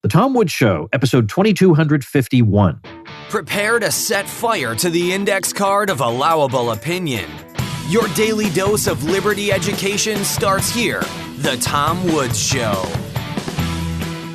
The Tom Woods Show, episode 2251. Prepare to set fire to the index card of allowable opinion. Your daily dose of liberty education starts here. The Tom Woods Show.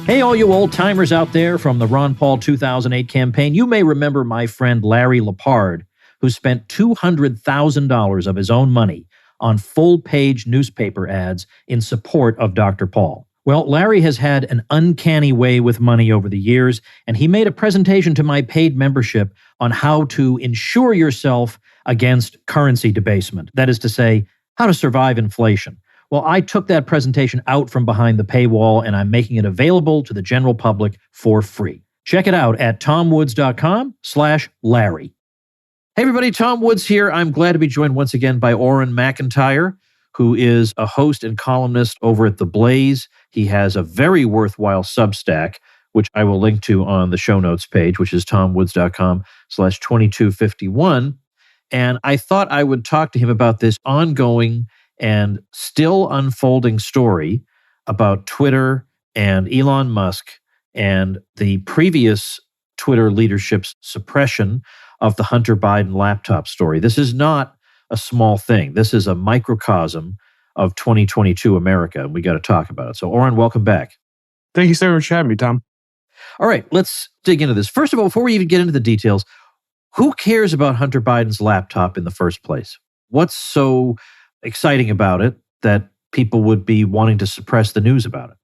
Hey, all you old-timers out there from the Ron Paul 2008 campaign, you may remember my friend Larry Lepard, who spent $200,000 of his own money on full-page newspaper ads in support of Dr. Paul. Well, Larry has had an uncanny way with money over the years, and he made a presentation to my paid membership on how to insure yourself against currency debasement. That is to say, how to survive inflation. Well, I took that presentation out from behind the paywall, and I'm making it available to the general public for free. Check it out at tomwoods.com/Larry. Hey, everybody, Tom Woods here. I'm glad to be joined once again by Oren McIntyre, who is a host and columnist over at The Blaze. He has a very worthwhile Substack, which I will link to on the show notes page, which is tomwoods.com/2251. And I thought I would talk to him about this ongoing and still unfolding story about Twitter and Elon Musk and the previous Twitter leadership's suppression of the Hunter Biden laptop story. This is not a small thing. This is a microcosm of 2022 America, and we got to talk about it. So, Oren, welcome back. Thank you so much for having me, Tom. All right, let's dig into this. First of all, before we even get into the details, who cares about Hunter Biden's laptop in the first place? What's so exciting about it that people would be wanting to suppress the news about it?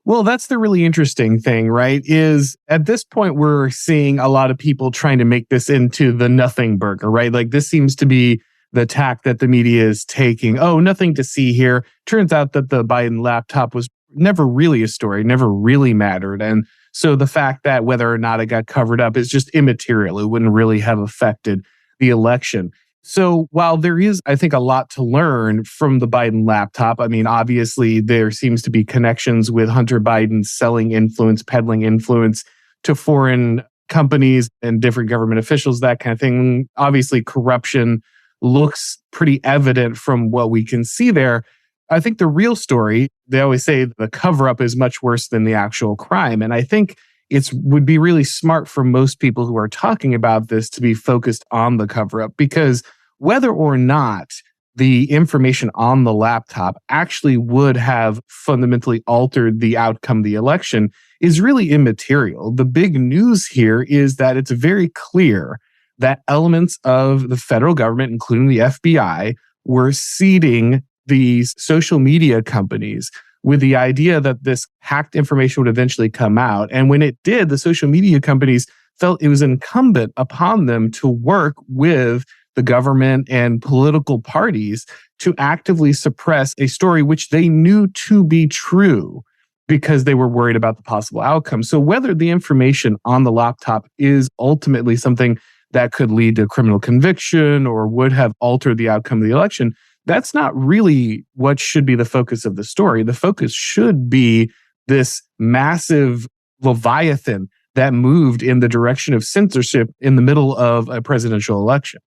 Well, that's the really interesting thing, right? Is at this point, we're seeing a lot of people trying to make this into the nothing burger, right? Like this seems to be the tack that the media is taking. Oh, nothing to see here. Turns out that the Biden laptop was never really a story, never really mattered. And so the fact that whether or not it got covered up is just immaterial. It wouldn't really have affected the election. So while there is, I think, a lot to learn from the Biden laptop, I mean, obviously there seems to be connections with Hunter Biden selling influence, peddling influence to foreign companies and different government officials, that kind of thing. Obviously, corruption looks pretty evident from what we can see there. I think the real story, they always say the cover-up is much worse than the actual crime. And I think it would be really smart for most people who are talking about this to be focused on the cover-up, because whether or not the information on the laptop actually would have fundamentally altered the outcome of the election is really immaterial. The big news here is that it's very clear that elements of the federal government, including the FBI, were seeding these social media companies with the idea that this hacked information would eventually come out. And when it did, the social media companies felt it was incumbent upon them to work with the government and political parties to actively suppress a story which they knew to be true because they were worried about the possible outcome. So whether the information on the laptop is ultimately something that could lead to criminal conviction or would have altered the outcome of the election, that's not really what should be the focus of the story. The focus should be this massive leviathan that moved in the direction of censorship in the middle of a presidential election.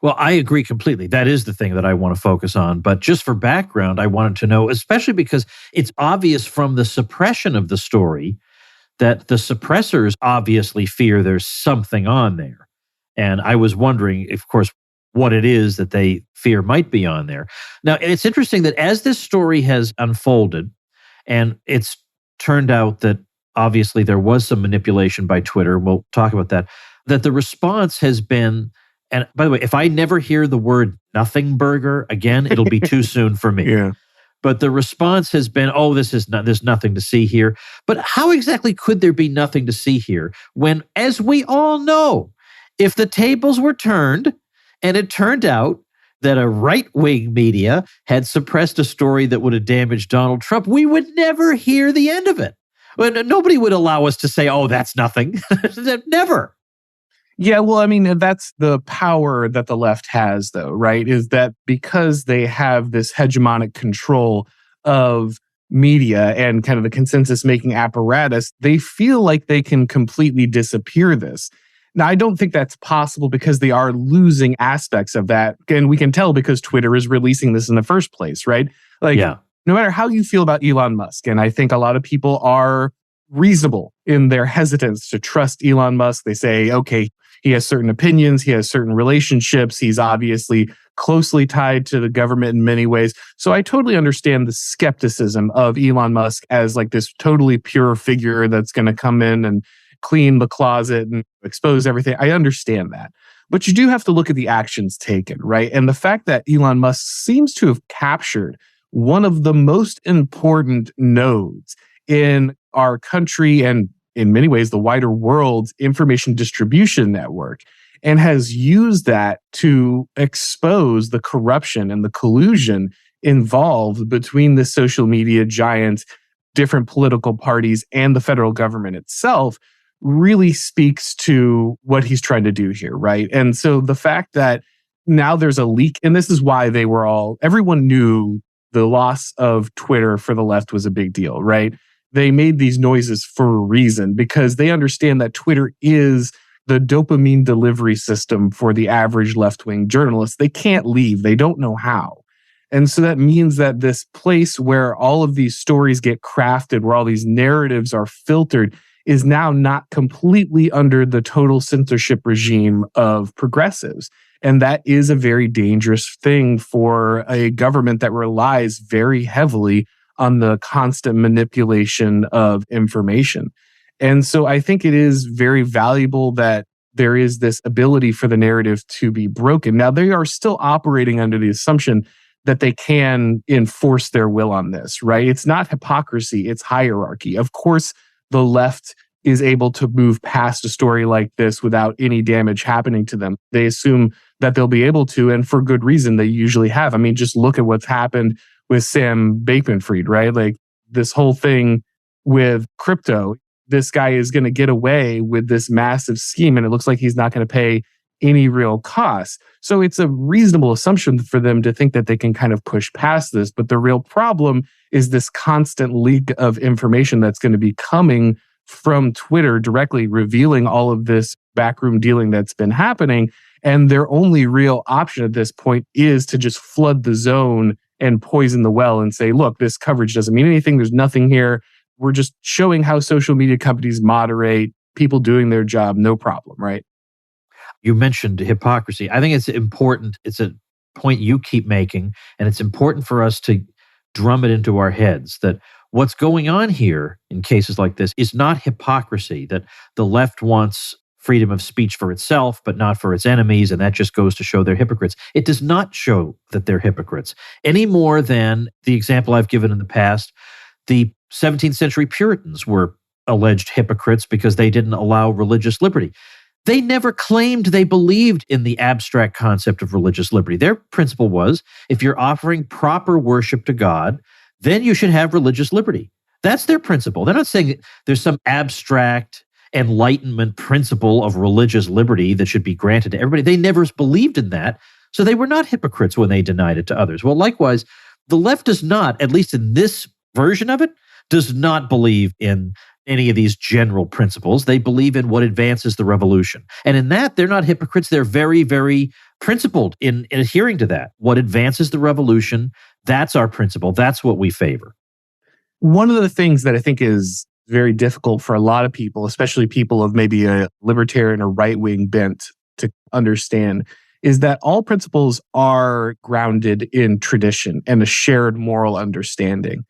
Well, I agree completely. That is the thing that I want to focus on. But just for background, I wanted to know, especially because it's obvious from the suppression of the story that the suppressors obviously fear there's something on there. And I was wondering, of course, what it is that they fear might be on there. Now, it's interesting that as this story has unfolded, and it's turned out that obviously there was some manipulation by Twitter, we'll talk about that the response has been, and by the way, if I never hear the word nothing burger again, it'll be too soon for me. Yeah. But the response has been, oh, there's nothing to see here. But how exactly could there be nothing to see here when, as we all know, if the tables were turned and it turned out that a right-wing media had suppressed a story that would have damaged Donald Trump, we would never hear the end of it. Nobody would allow us to say, oh, that's nothing. Never. Yeah, well, I mean, that's the power that the left has, though, right? Is that because they have this hegemonic control of media and kind of the consensus-making apparatus, they feel like they can completely disappear this. Now, I don't think that's possible because they are losing aspects of that. And we can tell because Twitter is releasing this in the first place, right? Like, no matter how you feel about Elon Musk, and I think a lot of people are reasonable in their hesitance to trust Elon Musk. They say, okay, he has certain opinions, he has certain relationships, he's obviously closely tied to the government in many ways. So I totally understand the skepticism of Elon Musk as like this totally pure figure that's going to come in and clean the closet and expose everything. I understand that. But you do have to look at the actions taken, right? And the fact that Elon Musk seems to have captured one of the most important nodes in our country and in many ways the wider world's information distribution network, and has used that to expose the corruption and the collusion involved between the social media giant, different political parties, and the federal government itself, really speaks to what he's trying to do here, right? And so the fact that now there's a leak, and this is why everyone knew the loss of Twitter for the left was a big deal, right? They made these noises for a reason, because they understand that Twitter is the dopamine delivery system for the average left-wing journalist. They can't leave. They don't know how. And so that means that this place where all of these stories get crafted, where all these narratives are filtered, is now not completely under the total censorship regime of progressives. And that is a very dangerous thing for a government that relies very heavily on the constant manipulation of information. And so I think it is very valuable that there is this ability for the narrative to be broken. Now, they are still operating under the assumption that they can enforce their will on this, right? It's not hypocrisy, it's hierarchy. Of course, the left is able to move past a story like this without any damage happening to them. They assume that they'll be able to, and for good reason, they usually have. I mean, just look at what's happened with Sam Bankman-Fried, right? Like this whole thing with crypto, this guy is going to get away with this massive scheme, and it looks like he's not going to pay any real costs. So it's a reasonable assumption for them to think that they can kind of push past this. But the real problem is this constant leak of information that's going to be coming from Twitter directly revealing all of this backroom dealing that's been happening. And their only real option at this point is to just flood the zone and poison the well and say, look, this coverage doesn't mean anything. There's nothing here. We're just showing how social media companies moderate people doing their job. No problem, right? You mentioned hypocrisy. I think it's important. It's a point you keep making, and it's important for us to drum it into our heads that what's going on here in cases like this is not hypocrisy, that the left wants freedom of speech for itself, but not for its enemies, and that just goes to show they're hypocrites. It does not show that they're hypocrites any more than the example I've given in the past. The 17th century Puritans were alleged hypocrites because they didn't allow religious liberty. They never claimed they believed in the abstract concept of religious liberty. Their principle was, if you're offering proper worship to God, then you should have religious liberty. That's their principle. They're not saying there's some abstract Enlightenment principle of religious liberty that should be granted to everybody. They never believed in that, so they were not hypocrites when they denied it to others. Well, likewise, the left does not, at least in this version of it, does not believe in any of these general principles. They believe in what advances the revolution. And in that, they're not hypocrites. They're very, very principled in adhering to that. What advances the revolution, that's our principle. That's what we favor. One of the things that I think is very difficult for a lot of people, especially people of maybe a libertarian or right-wing bent, to understand is that all principles are grounded in tradition and a shared moral understanding.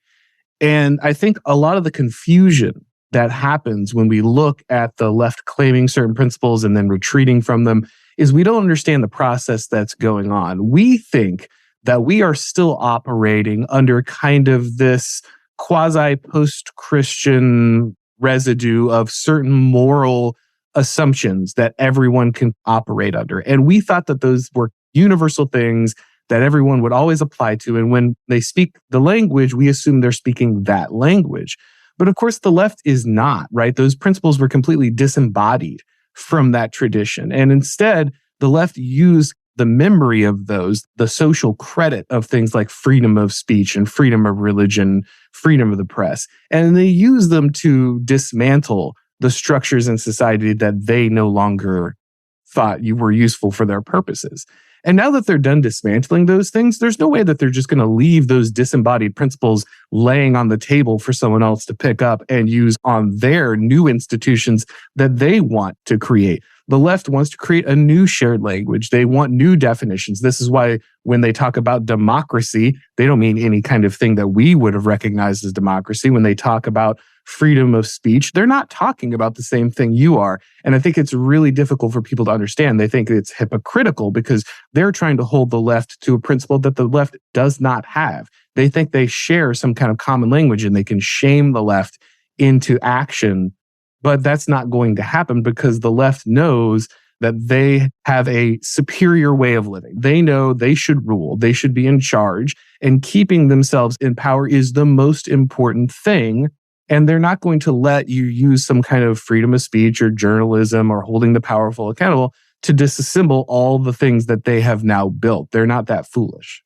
And I think a lot of the confusion that happens when we look at the left claiming certain principles and then retreating from them is we don't understand the process that's going on. We think that we are still operating under kind of this quasi-post-Christian residue of certain moral assumptions that everyone can operate under. And we thought that those were universal things that everyone would always apply to. And when they speak the language, we assume they're speaking that language. But of course, the left is not, right? Those principles were completely disembodied from that tradition. And instead, the left used the memory of those, the social credit of things like freedom of speech and freedom of religion, freedom of the press. And they use them to dismantle the structures in society that they no longer thought you were useful for their purposes. And now that they're done dismantling those things, there's no way that they're just going to leave those disembodied principles laying on the table for someone else to pick up and use on their new institutions that they want to create. The left wants to create a new shared language. They want new definitions. This is why when they talk about democracy, they don't mean any kind of thing that we would have recognized as democracy. When they talk about freedom of speech, they're not talking about the same thing you are. And I think it's really difficult for people to understand. They think it's hypocritical because they're trying to hold the left to a principle that the left does not have. They think they share some kind of common language and they can shame the left into action. But that's not going to happen because the left knows that they have a superior way of living. They know they should rule, they should be in charge, and keeping themselves in power is the most important thing. And they're not going to let you use some kind of freedom of speech or journalism or holding the powerful accountable to disassemble all the things that they have now built. They're not that foolish.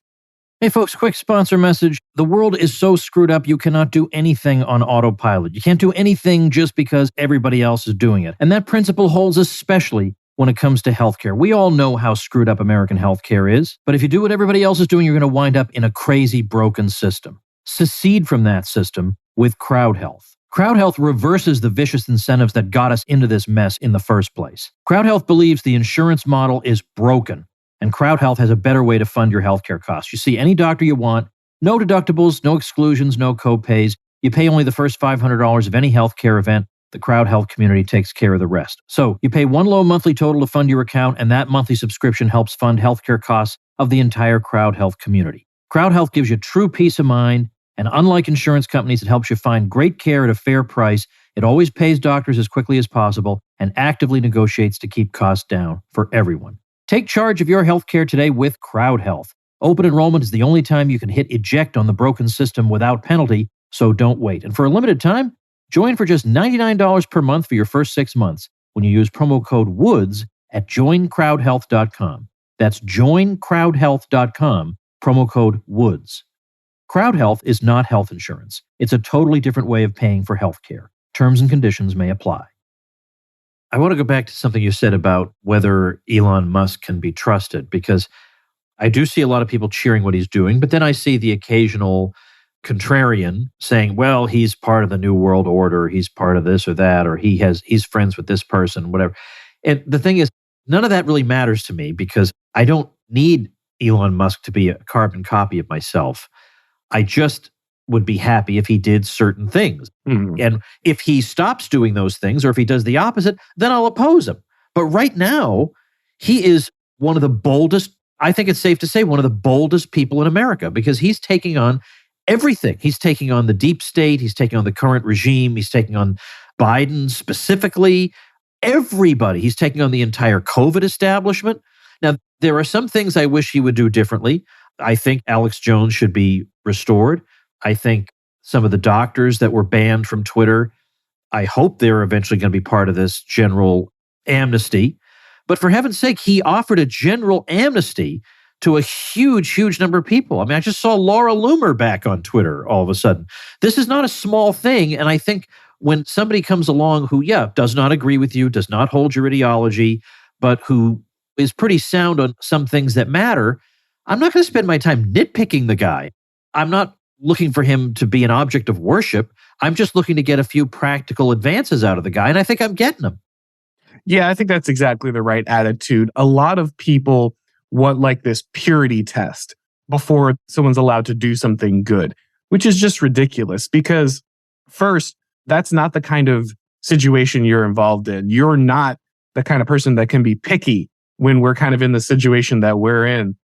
Hey folks, quick sponsor message. The world is so screwed up you cannot do anything on autopilot. You can't do anything just because everybody else is doing it. And that principle holds especially when it comes to healthcare. We all know how screwed up American healthcare is, but if you do what everybody else is doing, you're going to wind up in a crazy, broken system. Secede from that system with CrowdHealth. CrowdHealth reverses the vicious incentives that got us into this mess in the first place. CrowdHealth believes the insurance model is broken, and CrowdHealth has a better way to fund your healthcare costs. You see any doctor you want, no deductibles, no exclusions, no co-pays. You pay only the first $500 of any healthcare event. The CrowdHealth community takes care of the rest. So you pay one low monthly total to fund your account, and that monthly subscription helps fund healthcare costs of the entire CrowdHealth community. CrowdHealth gives you true peace of mind, and unlike insurance companies, it helps you find great care at a fair price. It always pays doctors as quickly as possible and actively negotiates to keep costs down for everyone. Take charge of your healthcare today with CrowdHealth. Open enrollment is the only time you can hit eject on the broken system without penalty, so don't wait. And for a limited time, join for just $99 per month for your first 6 months when you use promo code WOODS at joincrowdhealth.com. That's joincrowdhealth.com, promo code WOODS. CrowdHealth is not health insurance. It's a totally different way of paying for healthcare. Terms and conditions may apply. I want to go back to something you said about whether Elon Musk can be trusted, because I do see a lot of people cheering what he's doing, but then I see the occasional contrarian saying, well, he's part of the New World Order, he's part of this or that, or he's friends with this person, whatever. And the thing is, none of that really matters to me because I don't need Elon Musk to be a carbon copy of myself. I just would be happy if he did certain things. And if he stops doing those things, or if he does the opposite, then I'll oppose him. But right now, he is one of the boldest, I think it's safe to say, one of the boldest people in America, because he's taking on everything. He's taking on the deep state. He's taking on the current regime. He's taking on Biden specifically. Everybody. He's taking on the entire COVID establishment. Now, there are some things I wish he would do differently. I think Alex Jones should be restored. I think some of the doctors that were banned from Twitter, I hope they're eventually going to be part of this general amnesty. But for heaven's sake, he offered a general amnesty to a huge, huge number of people. I mean, I just saw Laura Loomer back on Twitter all of a sudden. This is not a small thing. And I think when somebody comes along who, does not agree with you, does not hold your ideology, but who is pretty sound on some things that matter, I'm not going to spend my time nitpicking the guy. I'm not looking for him to be an object of worship. I'm just looking to get a few practical advances out of the guy, and I think I'm getting them. Yeah, I think that's exactly the right attitude. A lot of people want like this purity test before someone's allowed to do something good, which is just ridiculous because first, that's not the kind of situation you're involved in. You're not the kind of person that can be picky when we're kind of in the situation that we're in,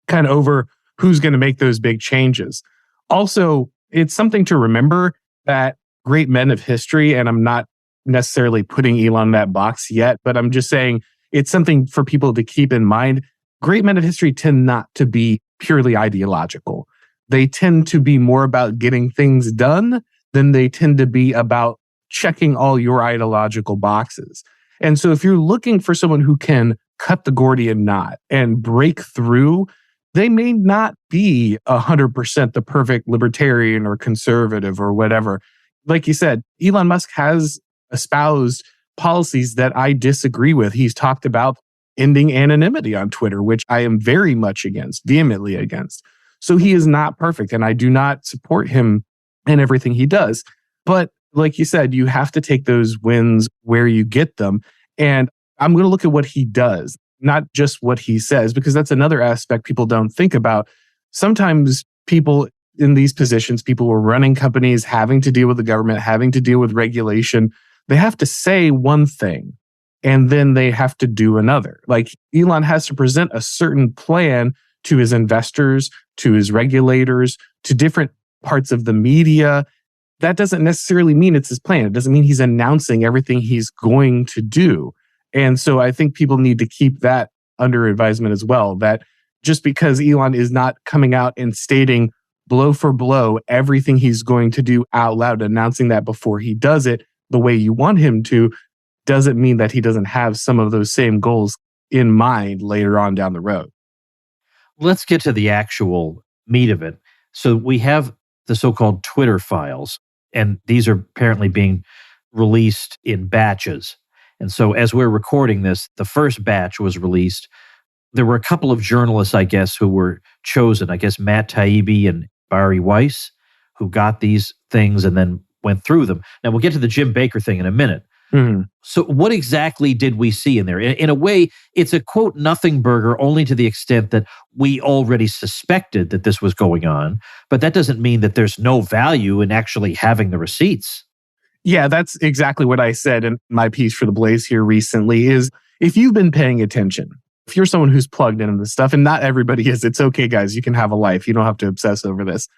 kind of over who's going to make those big changes. Also, it's something to remember that great men of history, and I'm not necessarily putting Elon in that box yet, but I'm just saying it's something for people to keep in mind. Great men of history tend not to be purely ideological. They tend to be more about getting things done than they tend to be about checking all your ideological boxes. And so if you're looking for someone who can cut the Gordian knot and break through, they may not be 100% the perfect libertarian or conservative or whatever. Like you said, Elon Musk has espoused policies that I disagree with. He's talked about ending anonymity on Twitter, which I am very much against, vehemently against. So he is not perfect, and I do not support him in everything he does. But like you said, you have to take those wins where you get them. And I'm going to look at what he does, not just what he says, because that's another aspect people don't think about. Sometimes people in these positions, people who are running companies, having to deal with the government, having to deal with regulation, they have to say one thing and then they have to do another. Like Elon has to present a certain plan to his investors, to his regulators, to different parts of the media. That doesn't necessarily mean it's his plan. It doesn't mean he's announcing everything he's going to do. And so I think people need to keep that under advisement as well, that just because Elon is not coming out and stating blow for blow everything he's going to do out loud, announcing that before he does it the way you want him to, doesn't mean that he doesn't have some of those same goals in mind later on down the road. Let's get to the actual meat of it. So we have the so-called Twitter files, and these are apparently being released in batches. And so as we're recording this, the first batch was released. There were a couple of journalists, I guess, who were chosen. I guess Matt Taibbi and Bari Weiss, who got these things and then went through them. Now, we'll get to the Jim Baker thing in a minute. Mm-hmm. So what exactly did we see in there? In a way, it's a, quote, nothing burger only to the extent that we already suspected that this was going on. But that doesn't mean that there's no value in actually having the receipts. Yeah, that's exactly what I said in my piece for The Blaze here recently is if you've been paying attention, if you're someone who's plugged into this stuff, and not everybody is, it's okay, guys, you can have a life. You don't have to obsess over this.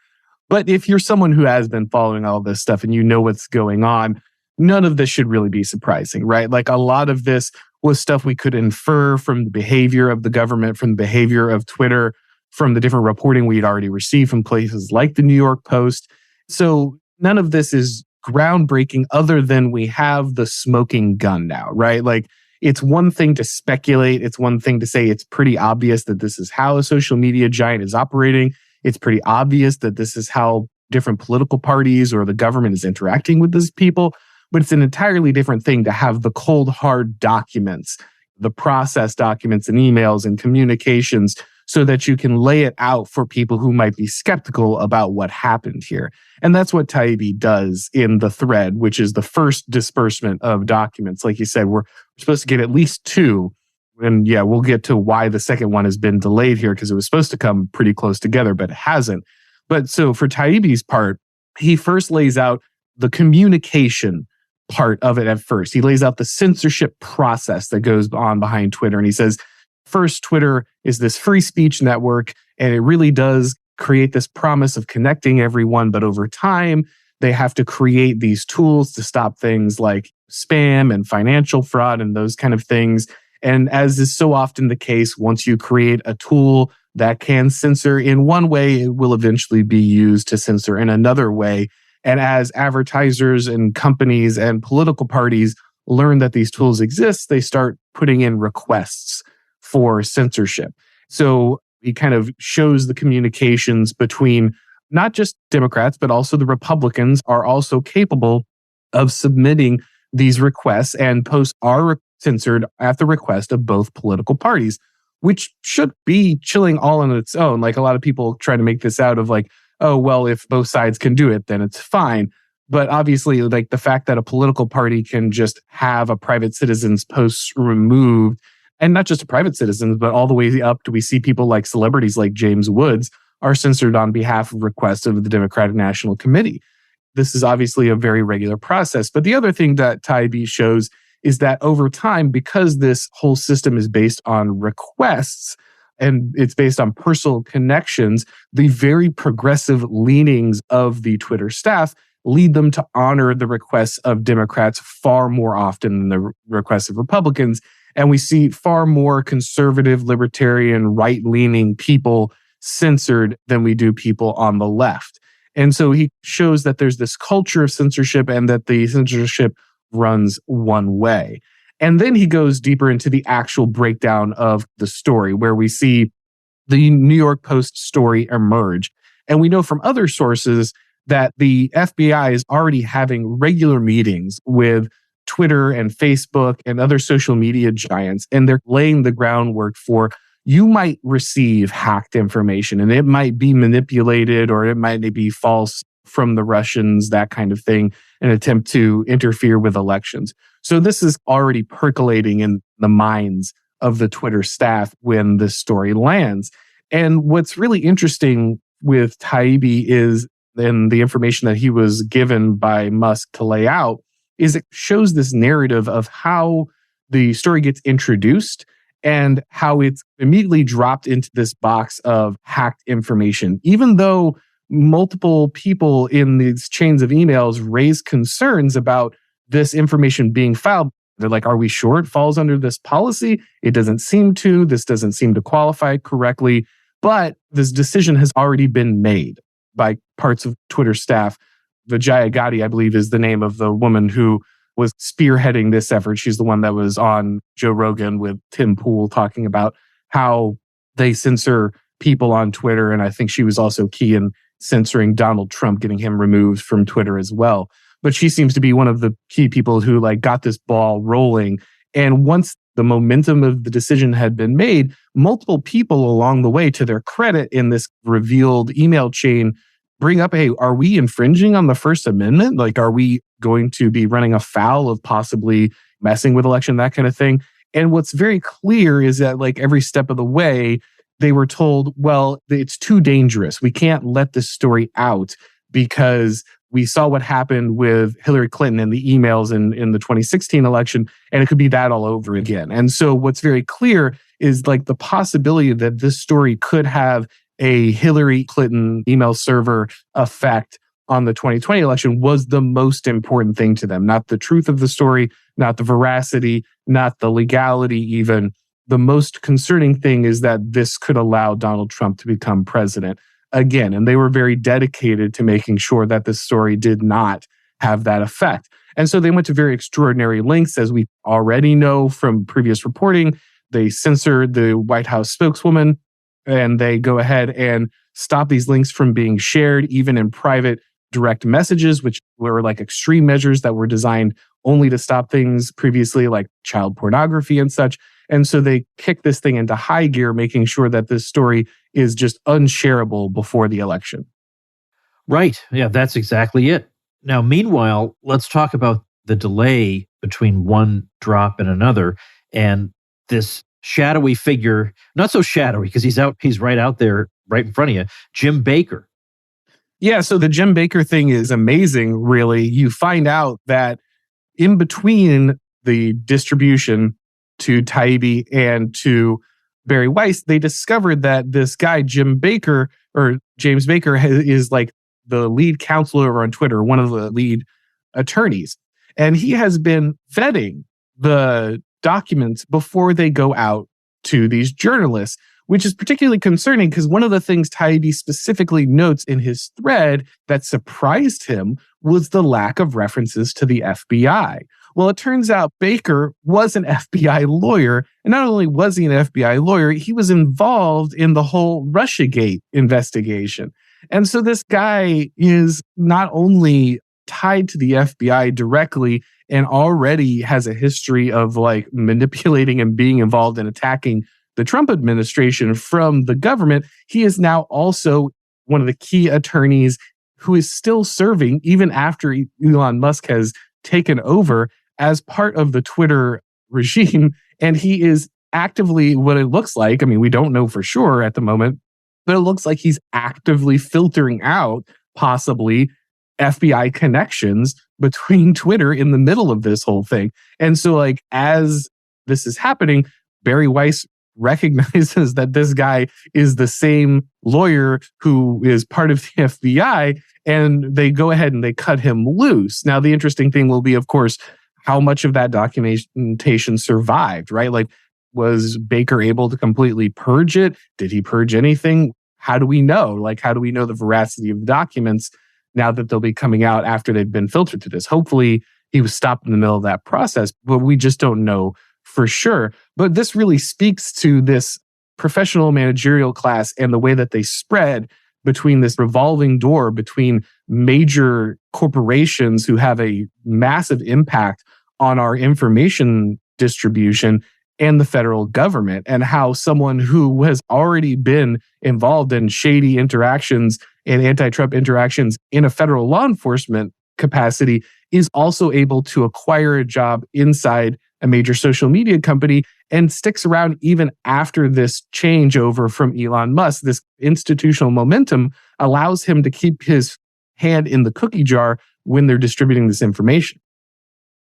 But if you're someone who has been following all this stuff and you know what's going on, none of this should really be surprising, right? Like a lot of this was stuff we could infer from the behavior of the government, from the behavior of Twitter, from the different reporting we'd already received from places like the New York Post. So none of this is groundbreaking other than we have the smoking gun now, right? Like it's one thing to speculate. It's one thing to say it's pretty obvious that this is how a social media giant is operating. It's pretty obvious that this is how different political parties or the government is interacting with these people. But it's an entirely different thing to have the cold, hard documents, the process documents and emails and communications so that you can lay it out for people who might be skeptical about what happened here. And that's what Taibbi does in the thread, which is the first disbursement of documents. Like you said, we're supposed to get at least 2. And yeah, we'll get to why the second one has been delayed here because it was supposed to come pretty close together, but it hasn't. But so for Taibbi's part, he first lays out the communication part of it at first. He lays out the censorship process that goes on behind Twitter. And he says, first, Twitter is this free speech network, and it really does create this promise of connecting everyone. But over time, they have to create these tools to stop things like spam and financial fraud and those kind of things. And as is so often the case, once you create a tool that can censor in one way, it will eventually be used to censor in another way. And as advertisers and companies and political parties learn that these tools exist, they start putting in requests for censorship. So he kind of shows the communications between not just Democrats, but also the Republicans are also capable of submitting these requests, and posts are censored at the request of both political parties, which should be chilling all on its own. Like a lot of people try to make this out of like, oh, well, if both sides can do it, then it's fine. But obviously, like the fact that a political party can just have a private citizen's posts removed, and not just a private citizen, but all the way up to we see people like celebrities like James Woods are censored on behalf of requests of the Democratic National Committee. This is obviously a very regular process. But the other thing that Taibbi shows is that over time, because this whole system is based on requests and it's based on personal connections, the very progressive leanings of the Twitter staff lead them to honor the requests of Democrats far more often than the requests of Republicans. And we see far more conservative, libertarian, right-leaning people censored than we do people on the left. And so he shows that there's this culture of censorship and that the censorship runs one way. And then he goes deeper into the actual breakdown of the story, where we see the New York Post story emerge. And we know from other sources that the FBI is already having regular meetings with Twitter and Facebook and other social media giants, and they're laying the groundwork for you might receive hacked information and it might be manipulated or it might be false from the Russians, that kind of thing, an attempt to interfere with elections. So this is already percolating in the minds of the Twitter staff when this story lands. And what's really interesting with Taibbi is, and the information that he was given by Musk to lay out, is it shows this narrative of how the story gets introduced and how it's immediately dropped into this box of hacked information. Even though multiple people in these chains of emails raise concerns about this information being filed, they're like, are we sure it falls under this policy? It doesn't seem to. This doesn't seem to qualify correctly. But this decision has already been made by parts of Twitter staff. Vijaya Gandhi, I believe, is the name of the woman who was spearheading this effort. She's the one that was on Joe Rogan with Tim Pool talking about how they censor people on Twitter. And I think she was also key in censoring Donald Trump, getting him removed from Twitter as well. But she seems to be one of the key people who got this ball rolling. And once the momentum of the decision had been made, multiple people along the way, to their credit in this revealed email chain, bring up, hey, are we infringing on the First Amendment? Are we going to be running afoul of possibly messing with election, that kind of thing? And what's very clear is that every step of the way, they were told, well, it's too dangerous. We can't let this story out because we saw what happened with Hillary Clinton and the emails in the 2016 election, and it could be that all over again. And so what's very clear is the possibility that this story could have a Hillary Clinton email server effect on the 2020 election was the most important thing to them. Not the truth of the story, not the veracity, not the legality even. The most concerning thing is that this could allow Donald Trump to become president again. And they were very dedicated to making sure that this story did not have that effect. And so they went to very extraordinary lengths, as we already know from previous reporting. They censored the White House spokeswoman, and they go ahead and stop these links from being shared, even in private direct messages, which were extreme measures that were designed only to stop things previously, like child pornography and such. And so they kick this thing into high gear, making sure that this story is just unshareable before the election. Right. Yeah, that's exactly it. Now, meanwhile, let's talk about the delay between one drop and another. And this shadowy figure, not so shadowy because he's right out there, right in front of you, Jim Baker. Yeah, so the Jim Baker thing is amazing, really. You find out that in between the distribution to Taibbi and to Barry Weiss, they discovered that this guy, James Baker, is the lead counselor on Twitter, one of the lead attorneys. And he has been vetting the documents before they go out to these journalists, which is particularly concerning because one of the things Taibbi specifically notes in his thread that surprised him was the lack of references to the FBI. Well, it turns out Baker was an FBI lawyer, and not only was he an FBI lawyer, he was involved in the whole Russiagate investigation. And so this guy is not only tied to the FBI directly and already has a history of manipulating and being involved in attacking the Trump administration from the government, he is now also one of the key attorneys who is still serving even after Elon Musk has taken over as part of the Twitter regime. And he is actively, what it looks like, I mean, we don't know for sure at the moment, but it looks like he's actively filtering out possibly FBI connections between Twitter in the middle of this whole thing. And so as this is happening, Barry Weiss recognizes that this guy is the same lawyer who is part of the FBI, and they go ahead and they cut him loose. Now, the interesting thing will be, of course, how much of that documentation survived, right? Was Baker able to completely purge it? Did he purge anything? How do we know? How do we know the veracity of the documents now that they'll be coming out after they've been filtered to this? Hopefully, he was stopped in the middle of that process, but we just don't know for sure. But this really speaks to this professional managerial class and the way that they spread between this revolving door between major corporations who have a massive impact on our information distribution and the federal government, and how someone who has already been involved in shady interactions and anti-Trump interactions in a federal law enforcement capacity is also able to acquire a job inside a major social media company and sticks around even after this changeover from Elon Musk. This institutional momentum allows him to keep his hand in the cookie jar when they're distributing this information.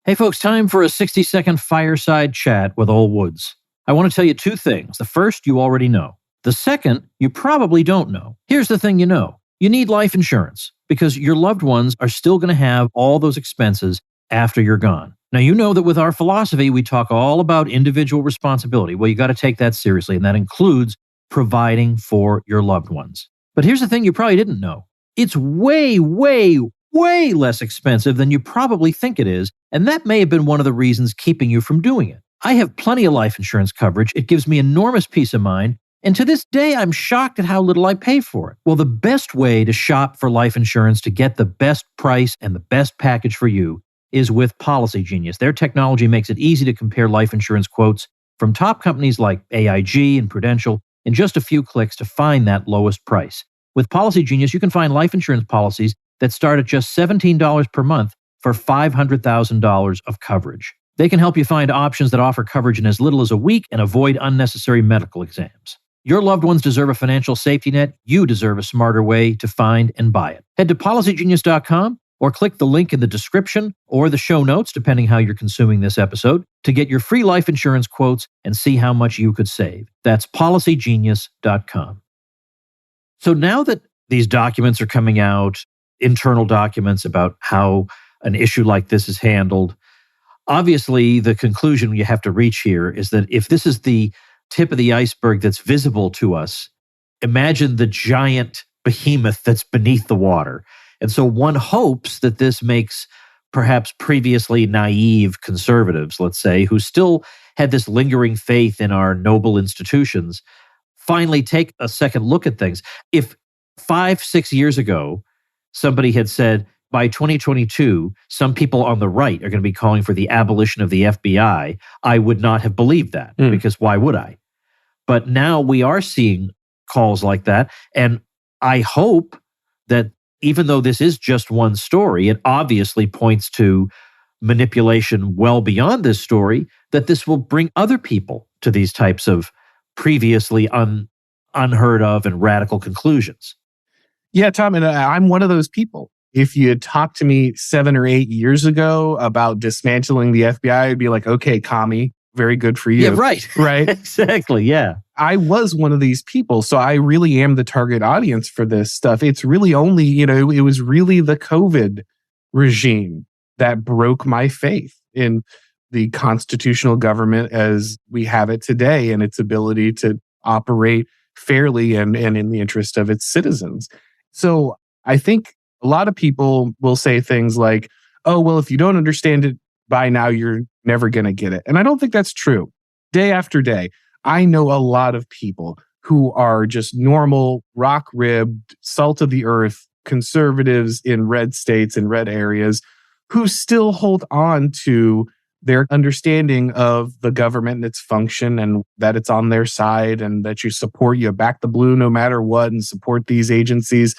Hey folks, time for a 60-second fireside chat with Ol Woods. I want to tell you two things. The first, you already know. The second, you probably don't know. Here's the thing you know. You need life insurance because your loved ones are still going to have all those expenses after you're gone. Now, you know that with our philosophy, we talk all about individual responsibility. Well, you got to take that seriously, and that includes providing for your loved ones. But here's the thing you probably didn't know. It's way, way, way less expensive than you probably think it is, and that may have been one of the reasons keeping you from doing it. I have plenty of life insurance coverage. It gives me enormous peace of mind, and to this day, I'm shocked at how little I pay for it. Well, the best way to shop for life insurance to get the best price and the best package for you is with Policy Genius. Their technology makes it easy to compare life insurance quotes from top companies like AIG and Prudential in just a few clicks to find that lowest price. With Policy Genius, you can find life insurance policies that start at just $17 per month for $500,000 of coverage. They can help you find options that offer coverage in as little as a week and avoid unnecessary medical exams. Your loved ones deserve a financial safety net. You deserve a smarter way to find and buy it. Head to policygenius.com or click the link in the description or the show notes, depending how you're consuming this episode, to get your free life insurance quotes and see how much you could save. That's policygenius.com. So now that these documents are coming out, internal documents about how an issue like this is handled, obviously the conclusion you have to reach here is that if this is the tip of the iceberg that's visible to us, imagine the giant behemoth that's beneath the water. And so one hopes that this makes perhaps previously naive conservatives, let's say, who still had this lingering faith in our noble institutions, finally take a second look at things. If 5-6 years ago, somebody had said, by 2022, some people on the right are going to be calling for the abolition of the FBI, I would not have believed that, because why would I? But now we are seeing calls like that. And I hope that even though this is just one story, it obviously points to manipulation well beyond this story, that this will bring other people to these types of previously unheard of and radical conclusions. Yeah, Tom, and I'm one of those people. If you had talked to me 7 or 8 years ago about dismantling the FBI, I'd be like, okay, commie, very good for you. Yeah, right. Right? Exactly, yeah. I was one of these people, so I really am the target audience for this stuff. It's really only, it was really the COVID regime that broke my faith in the constitutional government as we have it today and its ability to operate fairly and in the interest of its citizens. So I think a lot of people will say things like, oh, well, if you don't understand it by now, you're never going to get it. And I don't think that's true. Day after day, I know a lot of people who are just normal, rock-ribbed, salt of the earth conservatives in red states and red areas who still hold on to their understanding of the government and its function and that it's on their side and that you back the blue no matter what and support these agencies.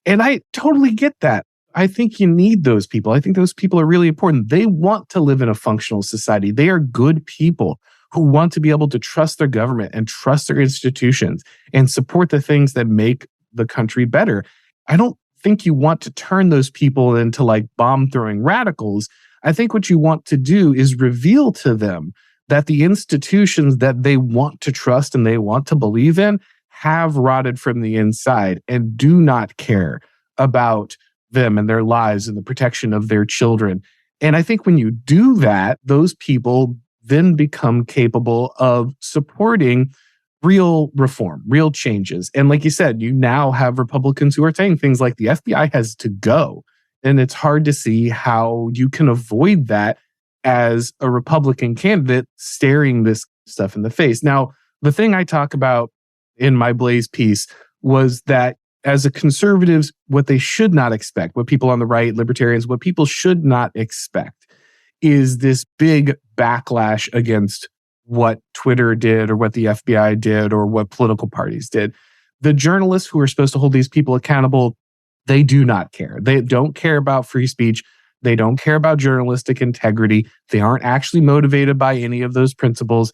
And I totally get that. I think you need those people. I think those people are really important. They want to live in a functional society. They are good people who want to be able to trust their government and trust their institutions and support the things that make the country better. I don't think you want to turn those people into like bomb-throwing radicals. I think what you want to do is reveal to them that the institutions that they want to trust and they want to believe in have rotted from the inside and do not care about them and their lives and the protection of their children. And I think when you do that, those people then become capable of supporting real reform, real changes. And like you said, you now have Republicans who are saying things like the FBI has to go. And it's hard to see how you can avoid that as a Republican candidate staring this stuff in the face. Now, the thing I talk about in my Blaze piece was that as a conservatives, what they should not expect, what people on the right, libertarians, what people should not expect is this big backlash against what Twitter did or what the FBI did or what political parties did. The journalists who are supposed to hold these people accountable, they do not care. They don't care about free speech. They don't care about journalistic integrity. They aren't actually motivated by any of those principles.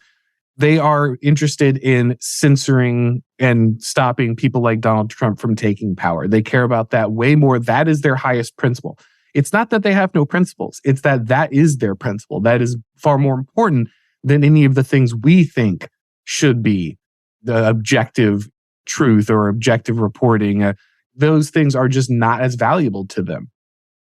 They are interested in censoring and stopping people like Donald Trump from taking power. They care about that way more. That is their highest principle. It's not that they have no principles. It's that that is their principle. That is far more important than any of the things we think should be the objective truth or objective reporting. Those things are just not as valuable to them.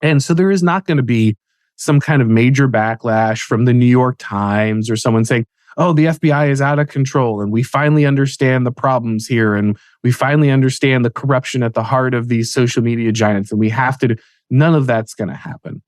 And so there is not going to be some kind of major backlash from the New York Times or someone saying, oh, the FBI is out of control and we finally understand the problems here and we finally understand the corruption at the heart of these social media giants and we have to do. None of that's going to happen.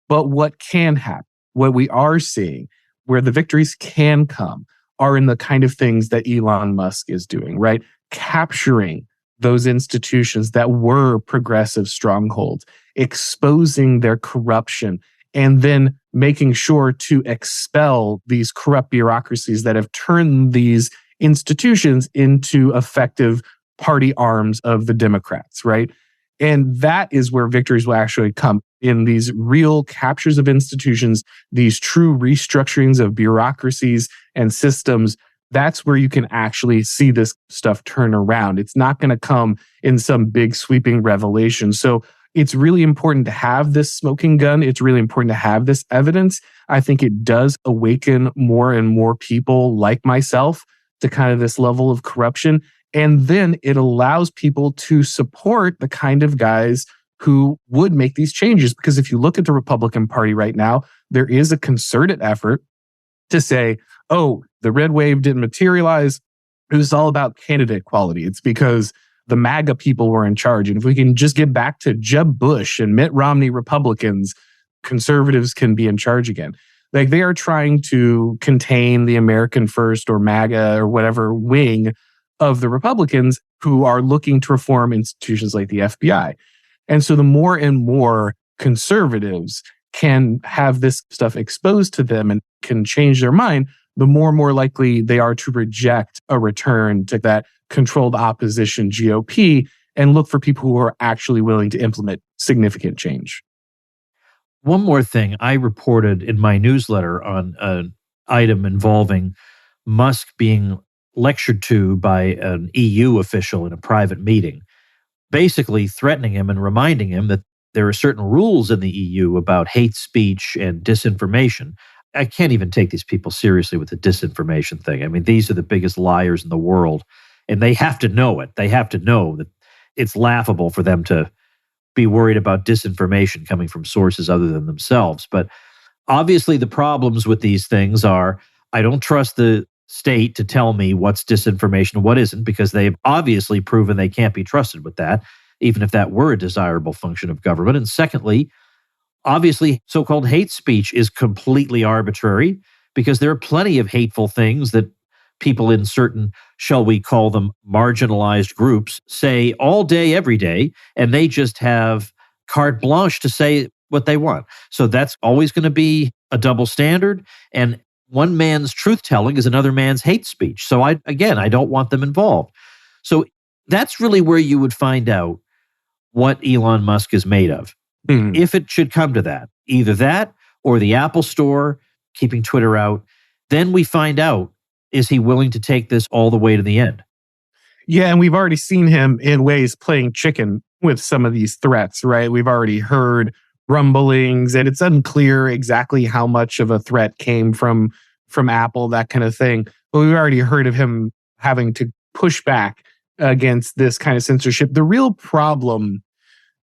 But what can happen, what we are seeing, where the victories can come, are in the kind of things that Elon Musk is doing, right? Capturing those institutions that were progressive strongholds, exposing their corruption, and then making sure to expel these corrupt bureaucracies that have turned these institutions into effective party arms of the Democrats, right? And that is where victories will actually come in these real captures of institutions, these true restructurings of bureaucracies and systems. That's where you can actually see this stuff turn around. It's not going to come in some big sweeping revelation. So it's really important to have this smoking gun. It's really important to have this evidence. I think it does awaken more and more people like myself to kind of this level of corruption. And then it allows people to support the kind of guys who would make these changes. Because if you look at the Republican Party right now, there is a concerted effort to say, oh, the red wave didn't materialize. It was all about candidate quality. It's because the MAGA people were in charge. And if we can just get back to Jeb Bush and Mitt Romney Republicans, conservatives can be in charge again. Like they are trying to contain the American First or MAGA or whatever wing of the Republicans who are looking to reform institutions like the FBI. And so the more and more conservatives can have this stuff exposed to them and can change their mind, the more and more likely they are to reject a return to that controlled opposition GOP and look for people who are actually willing to implement significant change. One more thing, I reported in my newsletter on an item involving Musk being lectured to by an EU official in a private meeting, basically threatening him and reminding him that there are certain rules in the EU about hate speech and disinformation. I can't even take these people seriously with the disinformation thing. I mean, these are the biggest liars in the world, and they have to know it. They have to know that it's laughable for them to be worried about disinformation coming from sources other than themselves. But obviously the problems with these things are, I don't trust the state to tell me what's disinformation and what isn't, because they've obviously proven they can't be trusted with that, even if that were a desirable function of government. And secondly, obviously, so-called hate speech is completely arbitrary because there are plenty of hateful things that people in certain, shall we call them marginalized groups, say all day, every day, and they just have carte blanche to say what they want. So that's always going to be a double standard. And one man's truth-telling is another man's hate speech. So I don't want them involved. So that's really where you would find out what Elon Musk is made of. If it should come to that, either that or the Apple Store, keeping Twitter out, then we find out, is he willing to take this all the way to the end? Yeah, and we've already seen him in ways playing chicken with some of these threats, right? We've already heard rumblings, and it's unclear exactly how much of a threat came from Apple, that kind of thing. But we've already heard of him having to push back against this kind of censorship. The real problem,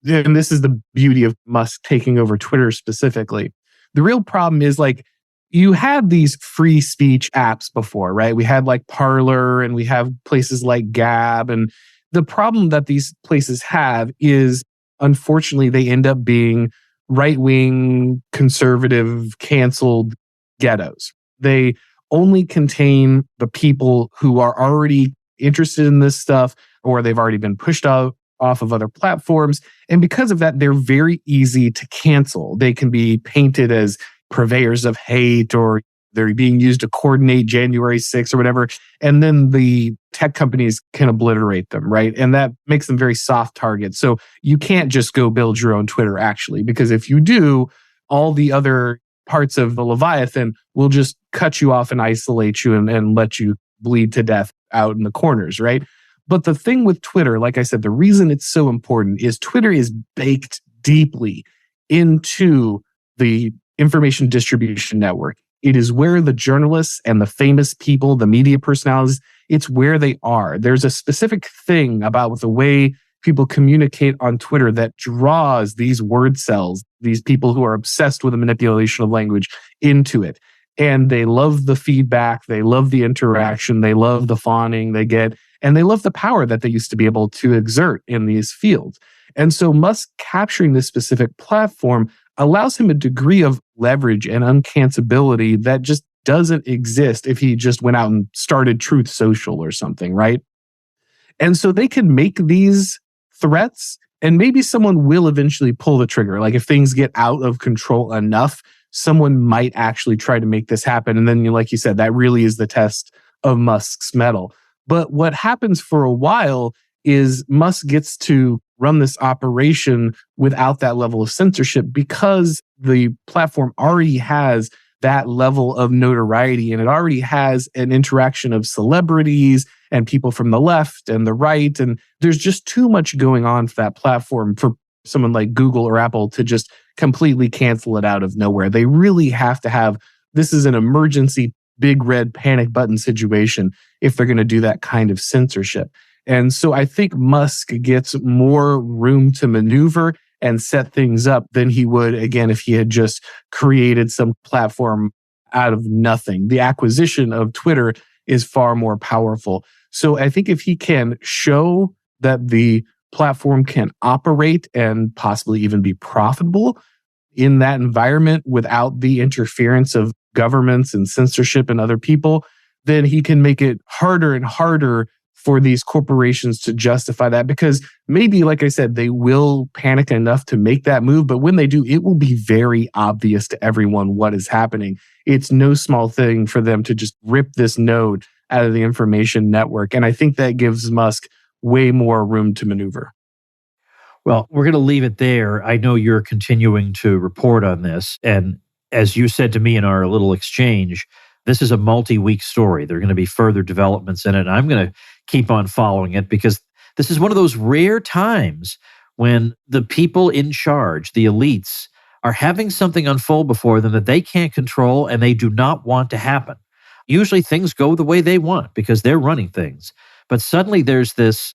and this is the beauty of Musk taking over Twitter specifically, the real problem is like, you had these free speech apps before, right? We had like Parler and we have places like Gab. And the problem that these places have is, unfortunately, they end up being right-wing, conservative, canceled ghettos. They only contain the people who are already interested in this stuff, or they've already been pushed off of other platforms. And because of that, they're very easy to cancel. They can be painted as purveyors of hate, or they're being used to coordinate January 6th or whatever. And then the tech companies can obliterate them, right? And that makes them very soft targets. So you can't just go build your own Twitter, actually, because if you do, all the other parts of the Leviathan will just cut you off and isolate you and let you bleed to death out in the corners, right? But the thing with Twitter, like I said, the reason it's so important is Twitter is baked deeply into the information distribution network. It is where the journalists and the famous people, the media personalities, it's where they are. There's a specific thing about the way people communicate on Twitter that draws these word cells, these people who are obsessed with the manipulation of language, into it. And they love the feedback, they love the interaction, they love the fawning they get, and they love the power that they used to be able to exert in these fields. And so Musk capturing this specific platform allows him a degree of leverage and uncancelability that just doesn't exist if he just went out and started Truth Social or something, right? And so they can make these threats, and maybe someone will eventually pull the trigger. Like if things get out of control enough, someone might actually try to make this happen. And then, like you said, that really is the test of Musk's mettle. But what happens for a while is Musk gets to run this operation without that level of censorship because the platform already has that level of notoriety, and it already has an interaction of celebrities and people from the left and the right. And there's just too much going on for that platform for someone like Google or Apple to just completely cancel it out of nowhere. They really have to have, this is an emergency big red panic button situation if they're going to do that kind of censorship. And so I think Musk gets more room to maneuver and set things up than he would, again, if he had just created some platform out of nothing. The acquisition of Twitter is far more powerful. So I think if he can show that the platform can operate and possibly even be profitable in that environment without the interference of governments and censorship and other people, then he can make it harder and harder for these corporations to justify that, because maybe, like I said, they will panic enough to make that move. But when they do, it will be very obvious to everyone what is happening. It's no small thing for them to just rip this node out of the information network. And I think that gives Musk way more room to maneuver. Well, we're going to leave it there. I know you're continuing to report on this. And as you said to me in our little exchange, this is a multi-week story. There are going to be further developments in it. And I'm going to keep on following it because this is one of those rare times when the people in charge, the elites, are having something unfold before them that they can't control and they do not want to happen. Usually things go the way they want because they're running things. But suddenly there's this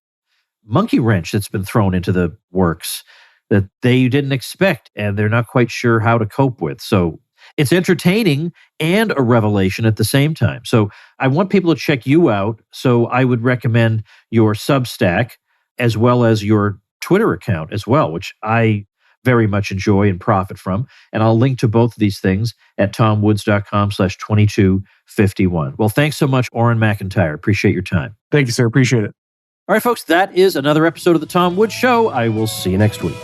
monkey wrench that's been thrown into the works that they didn't expect and they're not quite sure how to cope with. So it's entertaining and a revelation at the same time. So I want people to check you out. So I would recommend your Substack as well as your Twitter account as well, which I very much enjoy and profit from. And I'll link to both of these things at tomwoods.com/2251. Well, thanks so much, Orrin McIntyre. Appreciate your time. Thank you, sir. Appreciate it. All right, folks, that is another episode of The Tom Woods Show. I will see you next week.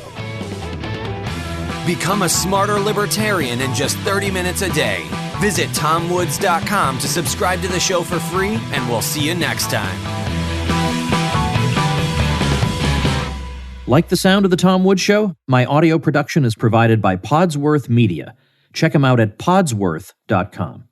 Become a smarter libertarian in just 30 minutes a day. Visit tomwoods.com to subscribe to the show for free, and we'll see you next time. Like the sound of The Tom Woods Show? My audio production is provided by Podsworth Media. Check them out at podsworth.com.